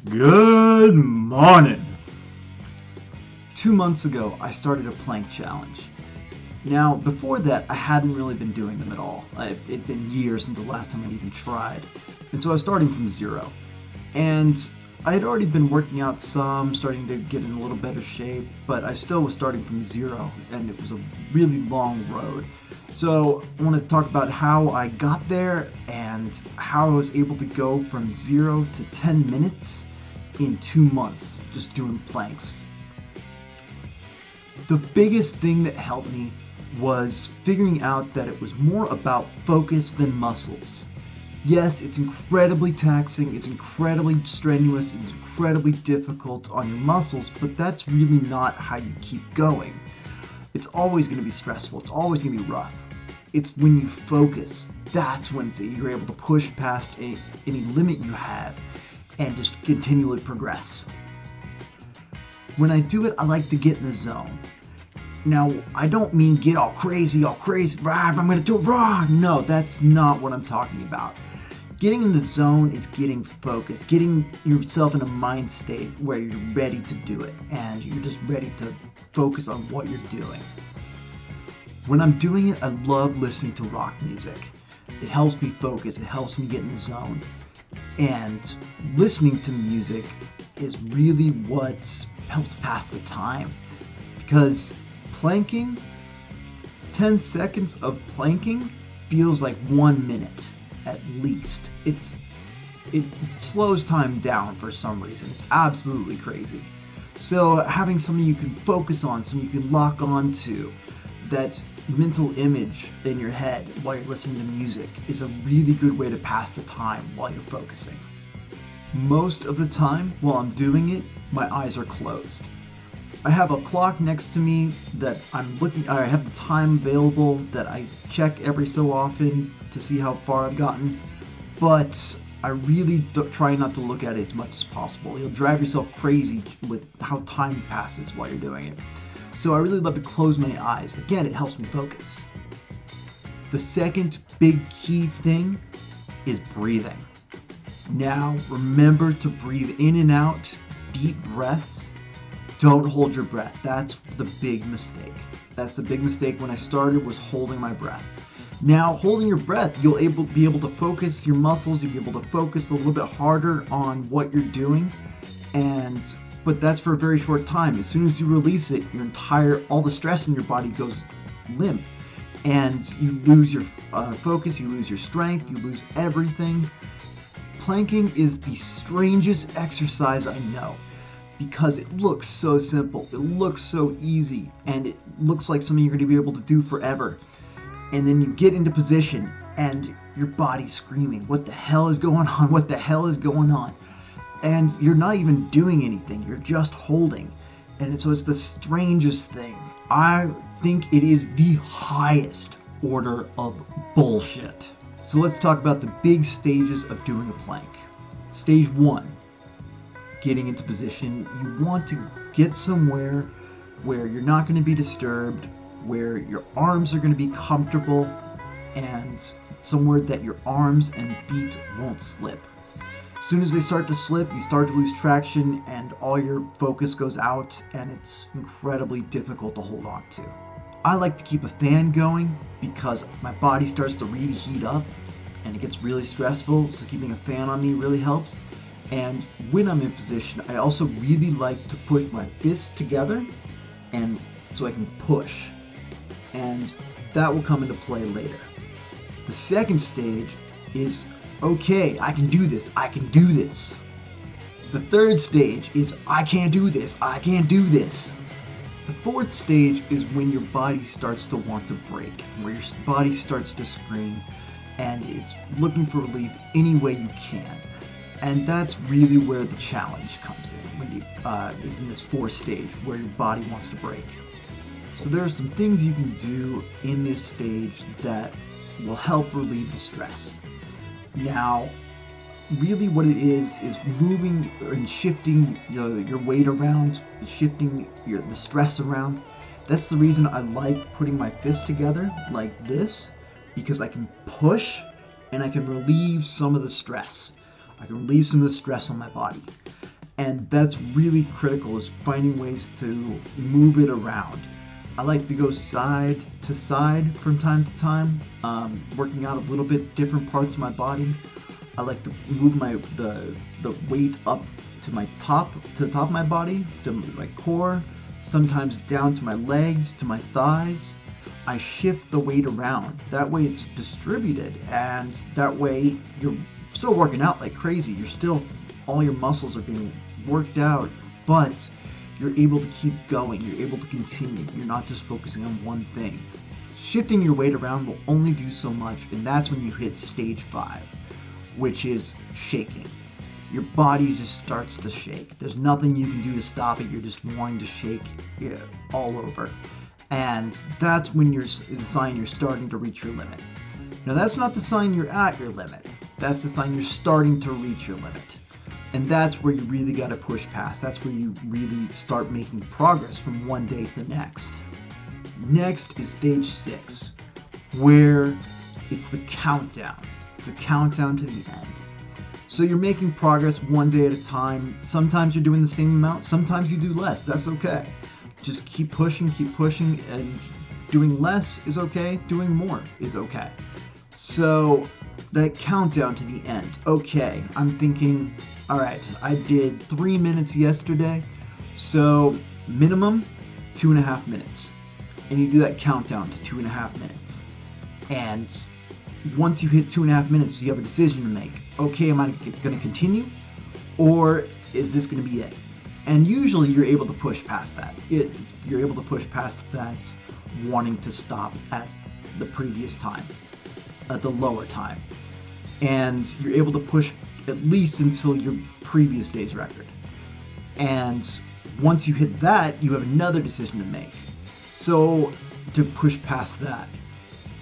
Good morning! 2 months ago, I started a plank challenge. Now, before that, I hadn't really been doing them at all. It'd been years since the last time I'd even tried. And so I was starting from zero. And I had already been working out some, starting to get in a little better shape, but I still was starting from zero, and it was a really long road. So I want to talk about how I got there and how I was able to go from 0 to 10 minutes in 2 months just doing planks. The biggest thing that helped me was figuring out that it was more about focus than muscles. Yes, it's incredibly taxing, it's incredibly strenuous, it's incredibly difficult on your muscles, but that's really not how you keep going. It's always going to be stressful, it's always going to be rough. It's when you focus, that's when you're able to push past any limit you have and just continually progress. When I do it, I like to get in the zone. Now, I don't mean get all crazy, rah, I'm gonna do it raw. No, that's not what I'm talking about. Getting in the zone is getting focused, getting yourself in a mind state where you're ready to do it and you're just ready to focus on what you're doing. When I'm doing it, I love listening to rock music. It helps me focus, it helps me get in the zone. And listening to music is really what helps pass the time. Because planking, 10 seconds of planking feels like 1 minute at least. It slows time down for some reason. It's absolutely crazy. So having something you can focus on, something you can lock on to, that mental image in your head while you're listening to music is a really good way to pass the time while you're focusing. Most of the time while I'm doing it, my eyes are closed. I have a clock next to me that I have the time available that I check every so often to see how far I've gotten, but I really try not to look at it as much as possible. You'll drive yourself crazy with how time passes while you're doing it. So I really love to close my eyes. Again, it helps me focus. The second big key thing is breathing. Now, remember to breathe in and out, deep breaths. Don't hold your breath. That's the big mistake. That's the big mistake when I started, was holding my breath. Now, holding your breath, you'll be able to focus your muscles, you'll be able to focus a little bit harder on what you're doing, but that's for a very short time. As soon as you release it, all the stress in your body goes limp, and you lose your focus, you lose your strength, you lose everything. Planking is the strangest exercise I know, because it looks so simple, it looks so easy, and it looks like something you're going to be able to do forever. And then you get into position, and your body's screaming, what the hell is going on? What the hell is going on? And you're not even doing anything, you're just holding. And so it's the strangest thing. I think it is the highest order of bullshit. So let's talk about the big stages of doing a plank. Stage 1, getting into position. You want to get somewhere where you're not going to be disturbed, where your arms are going to be comfortable, and somewhere that your arms and feet won't slip. As soon as they start to slip, you start to lose traction and all your focus goes out, and it's incredibly difficult to hold on to. I like to keep a fan going because my body starts to really heat up and it gets really stressful, so keeping a fan on me really helps. And when I'm in position, I also really like to put my fists together and so I can push. And that will come into play later. The second stage is, okay, I can do this, I can do this. The third stage is, I can't do this, I can't do this. The fourth stage is when your body starts to want to break, where your body starts to scream, and it's looking for relief any way you can. And that's really where the challenge comes in, when you is in this fourth stage, where your body wants to break. So there are some things you can do in this stage that will help relieve the stress. Now, really what it is moving and shifting your weight around, shifting the stress around. That's the reason I like putting my fists together like this, because I can push and I can relieve some of the stress. I can relieve some of the stress on my body. And that's really critical, is finding ways to move it around. I like to go side to side from time to time, working out a little bit different parts of my body. I like to move the weight up to the top of my body, to my core, sometimes down to my legs, to my thighs. I shift the weight around. That way it's distributed, and that way you're still working out like crazy. All your muscles are being worked out, but you're able to keep going. You're able to continue. You're not just focusing on one thing. Shifting your weight around will only do so much, and that's when you hit stage 5, which is shaking. Your body just starts to shake. There's nothing you can do to stop it. You're just wanting to shake all over. And that's when the sign you're starting to reach your limit. Now, that's not the sign you're at your limit. That's the sign you're starting to reach your limit. And that's where you really got to push past. That's where you really start making progress from one day to the next. Next is stage 6, where it's the countdown. It's the countdown to the end. So you're making progress one day at a time. Sometimes you're doing the same amount. Sometimes you do less. That's okay. Just keep pushing, and doing less is okay. Doing more is okay. So that countdown to the end. Okay, I'm thinking, all right, I did 3 minutes yesterday, so minimum 2.5 minutes. And you do that countdown to 2.5 minutes. And once you hit 2.5 minutes, you have a decision to make. Okay, am I going to continue, or is this going to be it? And usually you're able to push past that. You're able to push past that wanting to stop at the previous time, at the lower time. And you're able to push at least until your previous day's record. And once you hit that, you have another decision to make. So to push past that,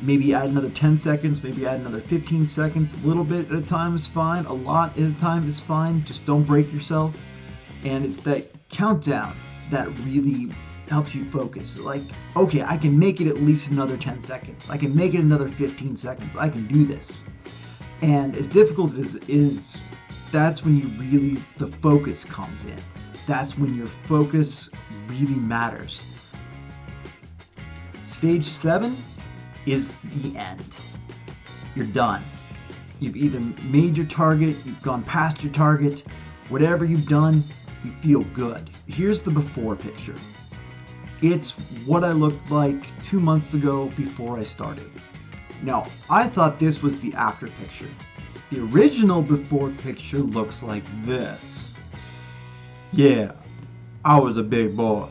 maybe add another 10 seconds, maybe add another 15 seconds, a little bit at a time is fine, a lot at a time is fine, just don't break yourself. And it's that countdown that really helps you focus. Like, okay, I can make it at least another 10 seconds. I can make it another 15 seconds. I can do this. And as difficult as it is, that's when the focus comes in. That's when your focus really matters. Stage 7 is the end. You're done. You've either made your target, you've gone past your target, whatever you've done, you feel good. Here's the before picture. It's what I looked like 2 months ago before I started. Now, I thought this was the after picture. The original before picture looks like this. Yeah, I was a big boy.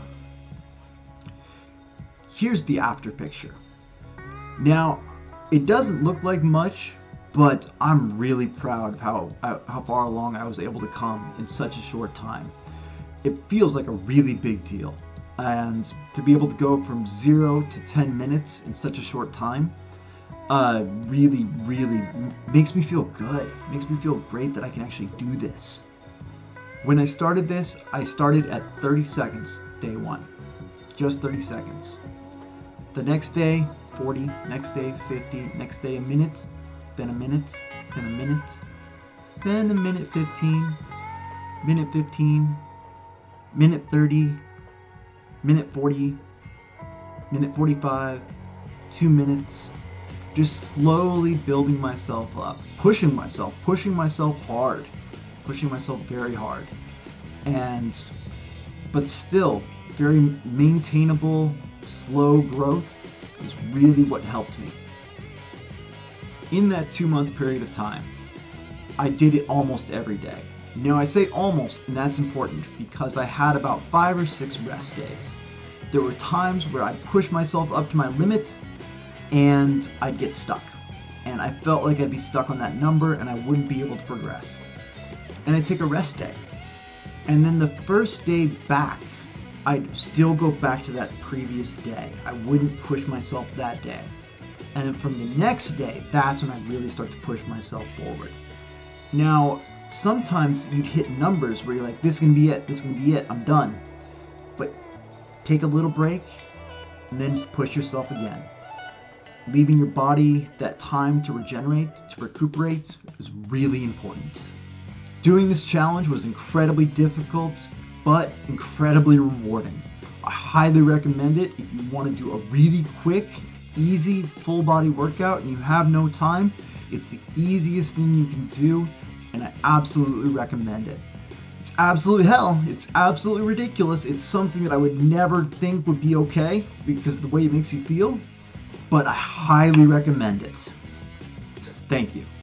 Here's the after picture. Now, it doesn't look like much, but I'm really proud of how far along I was able to come in such a short time. It feels like a really big deal. And to be able to go from 0 to 10 minutes in such a short time, really makes me feel good. Makes me feel great that I can actually do this. When I started this, I started at 30 seconds, day 1. Just 30 seconds. The next day, 40, next day, 50, next day, a minute, then a minute, then a minute, then a minute 15, minute 15, minute 30, minute 40, minute 45, 2 minutes, just slowly building myself up, pushing myself hard, pushing myself very hard, but still very maintainable, slow growth is really what helped me. In that 2-month period of time, I did it almost every day. Now I say almost, and that's important because I had about 5 or 6 rest days. There were times where I'd push myself up to my limit and I'd get stuck. And I felt like I'd be stuck on that number and I wouldn't be able to progress. And I'd take a rest day. And then the first day back, I'd still go back to that previous day. I wouldn't push myself that day. And then from the next day, that's when I'd really start to push myself forward. Now, sometimes you'd hit numbers where you're like, this is going to be it, I'm done. But take a little break, and then just push yourself again. Leaving your body that time to regenerate, to recuperate, is really important. Doing this challenge was incredibly difficult, but incredibly rewarding. I highly recommend it if you want to do a really quick, easy, full body workout and you have no time. It's the easiest thing you can do, and I absolutely recommend it. It's absolute hell. It's absolutely ridiculous. It's something that I would never think would be okay because of the way it makes you feel, but I highly recommend it. Thank you.